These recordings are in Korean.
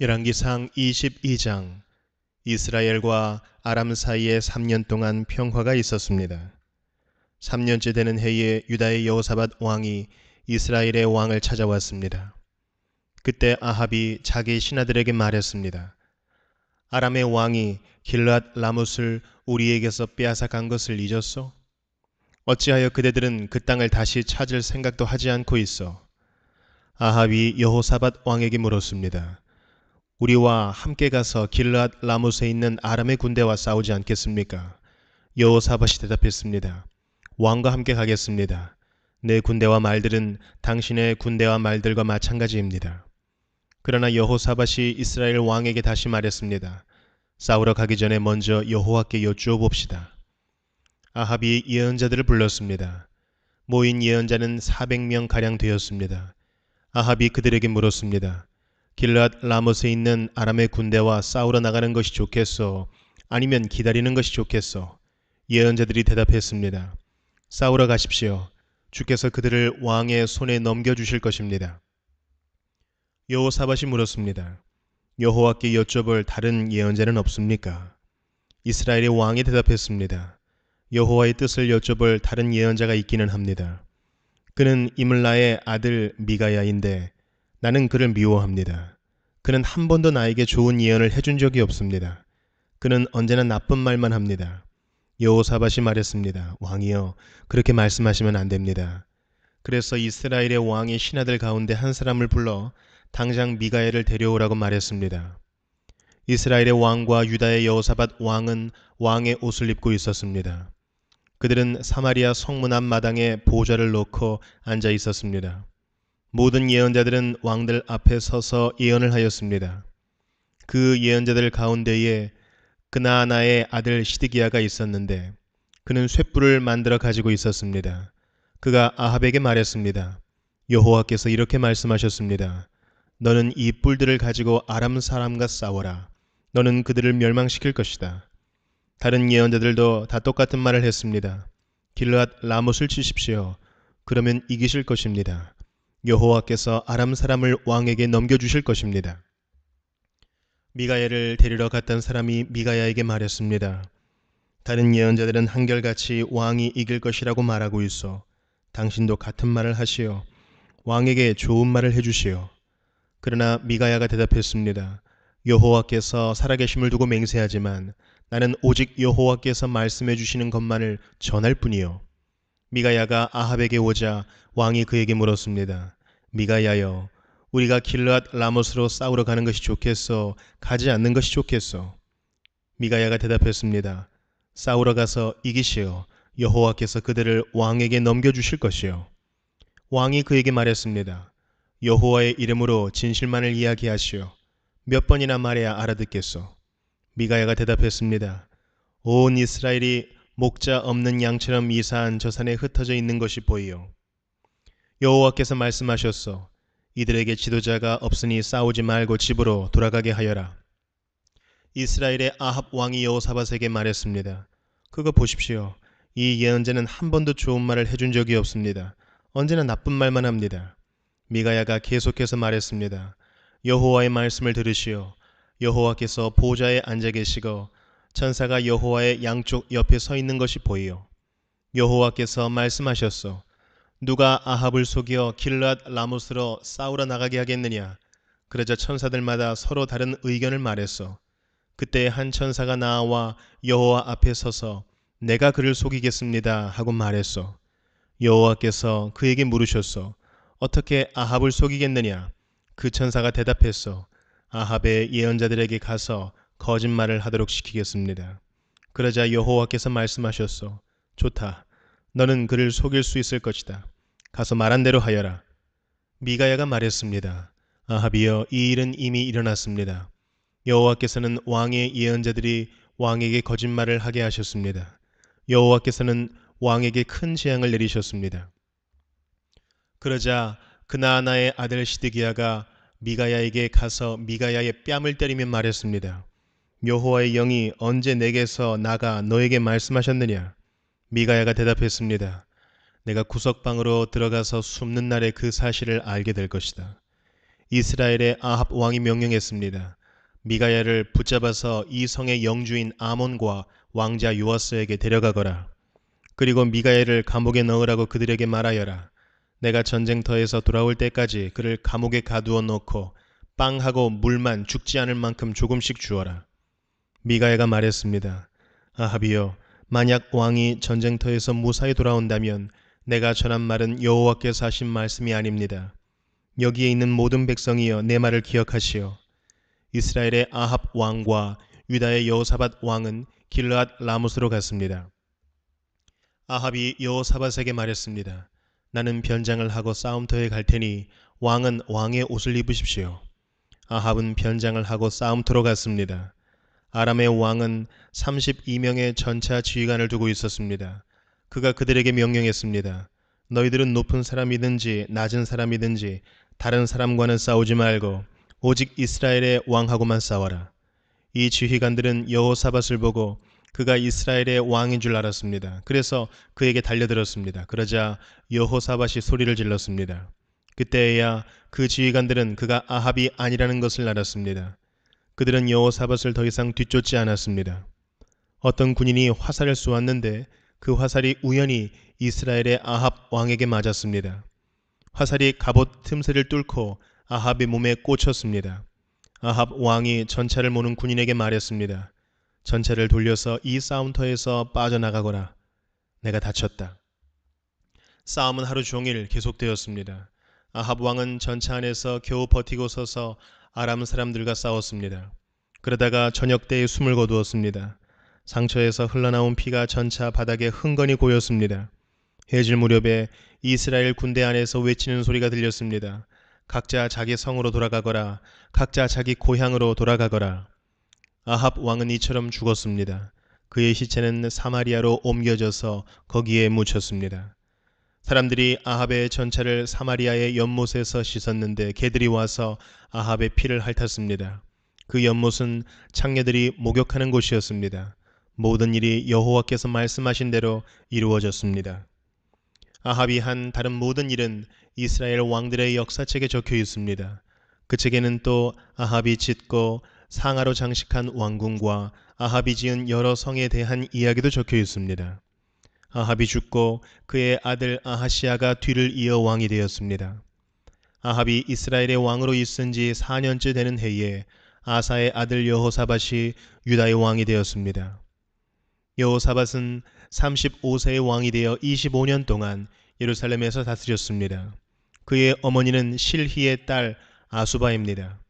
열왕기상 22장. 이스라엘과 아람 사이에 3년 동안 평화가 있었습니다. 3년째 되는 해에 유다의 여호사밧 왕이 이스라엘의 왕을 찾아왔습니다. 그때 아합이 자기 신하들에게 말했습니다. 아람의 왕이 길르앗 라못을 우리에게서 빼앗아 간 것을 잊었소? 어찌하여 그대들은 그 땅을 다시 찾을 생각도 하지 않고 있어? 아합이 여호사밧 왕에게 물었습니다. 우리와 함께 가서 길르앗 라못에 있는 아람의 군대와 싸우지 않겠습니까? 여호사밧이 대답했습니다. 왕과 함께 가겠습니다. 내 군대와 말들은 당신의 군대와 말들과 마찬가지입니다. 그러나 여호사밧이 이스라엘 왕에게 다시 말했습니다. 싸우러 가기 전에 먼저 여호와께 여쭈어 봅시다. 아합이 예언자들을 불렀습니다. 모인 예언자는 400명가량 되었습니다. 아합이 그들에게 물었습니다. 길르앗 라못에 있는 아람의 군대와 싸우러 나가는 것이 좋겠소? 아니면 기다리는 것이 좋겠소? 예언자들이 대답했습니다. 싸우러 가십시오. 주께서 그들을 왕의 손에 넘겨주실 것입니다. 여호사밧이 물었습니다. 여호와께 여쭤볼 다른 예언자는 없습니까? 이스라엘의 왕이 대답했습니다. 여호와의 뜻을 여쭤볼 다른 예언자가 있기는 합니다. 그는 이물라의 아들 미가야인데 나는 그를 미워합니다. 그는 한 번도 나에게 좋은 예언을 해준 적이 없습니다. 그는 언제나 나쁜 말만 합니다. 여호사밧이 말했습니다. 왕이여, 그렇게 말씀하시면 안 됩니다. 그래서 이스라엘의 왕이 신하들 가운데 한 사람을 불러 당장 미가야를 데려오라고 말했습니다. 이스라엘의 왕과 유다의 여호사밧 왕은 왕의 옷을 입고 있었습니다. 그들은 사마리아 성문 앞 마당에 보좌를 놓고 앉아 있었습니다. 모든 예언자들은 왕들 앞에 서서 예언을 하였습니다. 그 예언자들 가운데에 그나아나의 아들 시드기야가 있었는데 그는 쇳불을 만들어 가지고 있었습니다. 그가 아합에게 말했습니다. 여호와께서 이렇게 말씀하셨습니다. 너는 이 뿔들을 가지고 아람 사람과 싸워라. 너는 그들을 멸망시킬 것이다. 다른 예언자들도 다 똑같은 말을 했습니다. 길르앗 라못을 치십시오. 그러면 이기실 것입니다. 여호와께서 아람 사람을 왕에게 넘겨주실 것입니다. 미가야를 데리러 갔던 사람이 미가야에게 말했습니다. 다른 예언자들은 한결같이 왕이 이길 것이라고 말하고 있어. 당신도 같은 말을 하시오. 왕에게 좋은 말을 해주시오. 그러나 미가야가 대답했습니다. 여호와께서 살아계심을 두고 맹세하지만 나는 오직 여호와께서 말씀해 주시는 것만을 전할 뿐이요. 미가야가 아합에게 오자 왕이 그에게 물었습니다. 미가야여, 우리가 길르앗 라못으로 싸우러 가는 것이 좋겠소? 가지 않는 것이 좋겠소? 미가야가 대답했습니다. 싸우러 가서 이기시오. 여호와께서 그들을 왕에게 넘겨주실 것이요. 왕이 그에게 말했습니다. 여호와의 이름으로 진실만을 이야기하시오. 몇 번이나 말해야 알아듣겠소? 미가야가 대답했습니다. 온 이스라엘이 목자 없는 양처럼 이사한 저 산에 흩어져 있는 것이 보이요. 여호와께서 말씀하셨소. 이들에게 지도자가 없으니 싸우지 말고 집으로 돌아가게 하여라. 이스라엘의 아합 왕이 여호사밧에게 말했습니다. 그거 보십시오. 이 예언자는 한 번도 좋은 말을 해준 적이 없습니다. 언제나 나쁜 말만 합니다. 미가야가 계속해서 말했습니다. 여호와의 말씀을 들으시오. 여호와께서 보좌에 앉아 계시고 천사가 여호와의 양쪽 옆에 서 있는 것이 보이요. 여호와께서 말씀하셨소. 누가 아합을 속여 길르앗 라못으로 싸우러 나가게 하겠느냐? 그러자 천사들마다 서로 다른 의견을 말했어. 그때 한 천사가 나와 여호와 앞에 서서 내가 그를 속이겠습니다 하고 말했어. 여호와께서 그에게 물으셨어. 어떻게 아합을 속이겠느냐? 그 천사가 대답했어. 아합의 예언자들에게 가서 거짓말을 하도록 시키겠습니다. 그러자 여호와께서 말씀하셨어. 좋다. 너는 그를 속일 수 있을 것이다. 가서 말한 대로 하여라. 미가야가 말했습니다. 아합이여, 이 일은 이미 일어났습니다. 여호와께서는 왕의 예언자들이 왕에게 거짓말을 하게 하셨습니다. 여호와께서는 왕에게 큰 재앙을 내리셨습니다. 그러자 그나아나의 아들 시드기야가 미가야에게 가서 미가야의 뺨을 때리며 말했습니다. 여호와의 영이 언제 내게서 나가 너에게 말씀하셨느냐? 미가야가 대답했습니다. 내가 구석방으로 들어가서 숨는 날에 그 사실을 알게 될 것이다. 이스라엘의 아합 왕이 명령했습니다. 미가야를 붙잡아서 이 성의 영주인 아몬과 왕자 요아스에게 데려가거라. 그리고 미가야를 감옥에 넣으라고 그들에게 말하여라. 내가 전쟁터에서 돌아올 때까지 그를 감옥에 가두어 놓고 빵하고 물만 죽지 않을 만큼 조금씩 주어라. 미가야가 말했습니다. 아합이여, 만약 왕이 전쟁터에서 무사히 돌아온다면 내가 전한 말은 여호와께서 하신 말씀이 아닙니다. 여기에 있는 모든 백성이여, 내 말을 기억하시오. 이스라엘의 아합 왕과 유다의 여호사밧 왕은 길르앗 라못으로 갔습니다. 아합이 여호사밧에게 말했습니다. 나는 변장을 하고 싸움터에 갈 테니 왕은 왕의 옷을 입으십시오. 아합은 변장을 하고 싸움터로 갔습니다. 아람의 왕은 32명의 전차 지휘관을 두고 있었습니다. 그가 그들에게 명령했습니다. 너희들은 높은 사람이든지 낮은 사람이든지 다른 사람과는 싸우지 말고 오직 이스라엘의 왕하고만 싸워라. 이 지휘관들은 여호사밧을 보고 그가 이스라엘의 왕인 줄 알았습니다. 그래서 그에게 달려들었습니다. 그러자 여호사밧이 소리를 질렀습니다. 그때에야 그 지휘관들은 그가 아합이 아니라는 것을 알았습니다. 그들은 여호사밧을 더 이상 뒤쫓지 않았습니다. 어떤 군인이 화살을 쏘았는데 그 화살이 우연히 이스라엘의 아합 왕에게 맞았습니다. 화살이 갑옷 틈새를 뚫고 아합의 몸에 꽂혔습니다. 아합 왕이 전차를 모는 군인에게 말했습니다. 전차를 돌려서 이 싸움터에서 빠져나가거라. 내가 다쳤다. 싸움은 하루 종일 계속되었습니다. 아합 왕은 전차 안에서 겨우 버티고 서서 아람 사람들과 싸웠습니다. 그러다가 저녁 때에 숨을 거두었습니다. 상처에서 흘러나온 피가 전차 바닥에 흥건히 고였습니다. 해질 무렵에 이스라엘 군대 안에서 외치는 소리가 들렸습니다. 각자 자기 성으로 돌아가거라. 각자 자기 고향으로 돌아가거라. 아합 왕은 이처럼 죽었습니다. 그의 시체는 사마리아로 옮겨져서 거기에 묻혔습니다. 사람들이 아합의 전차를 사마리아의 연못에서 씻었는데 개들이 와서 아합의 피를 핥았습니다. 그 연못은 창녀들이 목욕하는 곳이었습니다. 모든 일이 여호와께서 말씀하신 대로 이루어졌습니다. 아합이 한 다른 모든 일은 이스라엘 왕들의 역사책에 적혀 있습니다. 그 책에는 또 아합이 짓고 상아로 장식한 왕궁과 아합이 지은 여러 성에 대한 이야기도 적혀 있습니다. 아합이 죽고 그의 아들 아하시아가 뒤를 이어 왕이 되었습니다. 아합이 이스라엘의 왕으로 있은 지 4년째 되는 해에 아사의 아들 여호사밧이 유다의 왕이 되었습니다. 여호사밧은 35세의 왕이 되어 25년 동안 예루살렘에서 다스렸습니다. 그의 어머니는 실히의 딸 아수바입니다.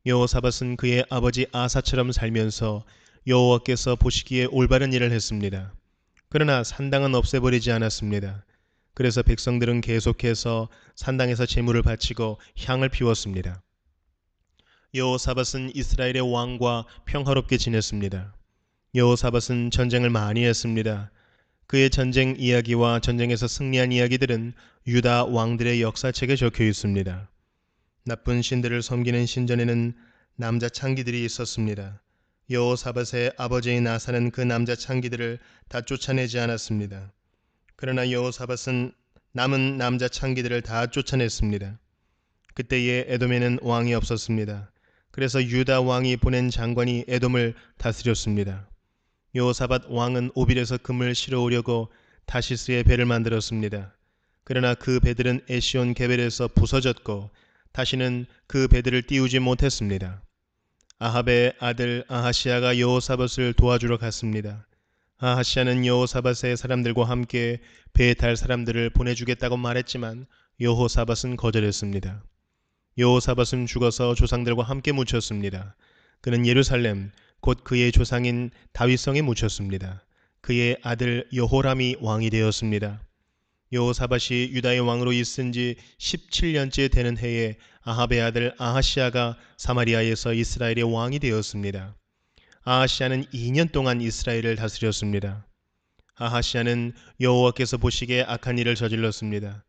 여호사밧은 그의 아버지 아사처럼 살면서 여호와께서 보시기에 올바른 일을 했습니다. 그러나 산당은 없애버리지 않았습니다. 그래서 백성들은 계속해서 산당에서 제물을 바치고 향을 피웠습니다. 여호사밧은 이스라엘의 왕과 평화롭게 지냈습니다. 여호사밧은 전쟁을 많이 했습니다. 그의 전쟁 이야기와 전쟁에서 승리한 이야기들은 유다 왕들의 역사책에 적혀 있습니다. 나쁜 신들을 섬기는 신전에는 남자 창기들이 있었습니다. 여호사밧의 아버지인 아사는 그 남자 창기들을 다 쫓아내지 않았습니다. 그러나 여호사밧은 남은 남자 창기들을 다 쫓아냈습니다. 그때에 에돔에는 왕이 없었습니다. 그래서 유다 왕이 보낸 장관이 에돔을 다스렸습니다. 여호사밧 왕은 오빌에서 금을 실어오려고 다시스의 배를 만들었습니다. 그러나 그 배들은 에시온 게벨에서 부서졌고 다시는 그 배들을 띄우지 못했습니다. 아합의 아들 아하시아가 여호사밧을 도와주러 갔습니다. 아하시아는 여호사밧의 사람들과 함께 배에 탈 사람들을 보내주겠다고 말했지만 여호사밧은 거절했습니다. 여호사밧은 죽어서 조상들과 함께 묻혔습니다. 그는 예루살렘 곧 그의 조상인 다윗성에 묻혔습니다. 그의 아들 여호람이 왕이 되었습니다. 여호사밧이 유다의 왕으로 있은 지 17년째 되는 해에 아합의 아들 아하시아가 사마리아에서 이스라엘의 왕이 되었습니다. 아하시아는 2년 동안 이스라엘을 다스렸습니다. 아하시아는 여호와께서 보시기에 악한 일을 저질렀습니다.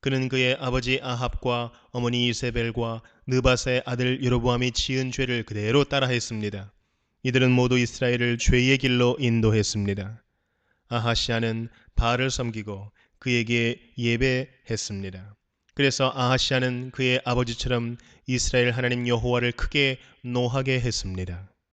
그는 그의 아버지 아합과 어머니 이세벨과 느밧의 아들 여로보암이 지은 죄를 그대로 따라했습니다. 이들은 모두 이스라엘을 죄의 길로 인도했습니다. 아하시아는 바알을 섬기고 그에게 예배했습니다. 그래서 아하시아는 그의 아버지처럼 이스라엘 하나님 여호와를 크게 노하게 했습니다.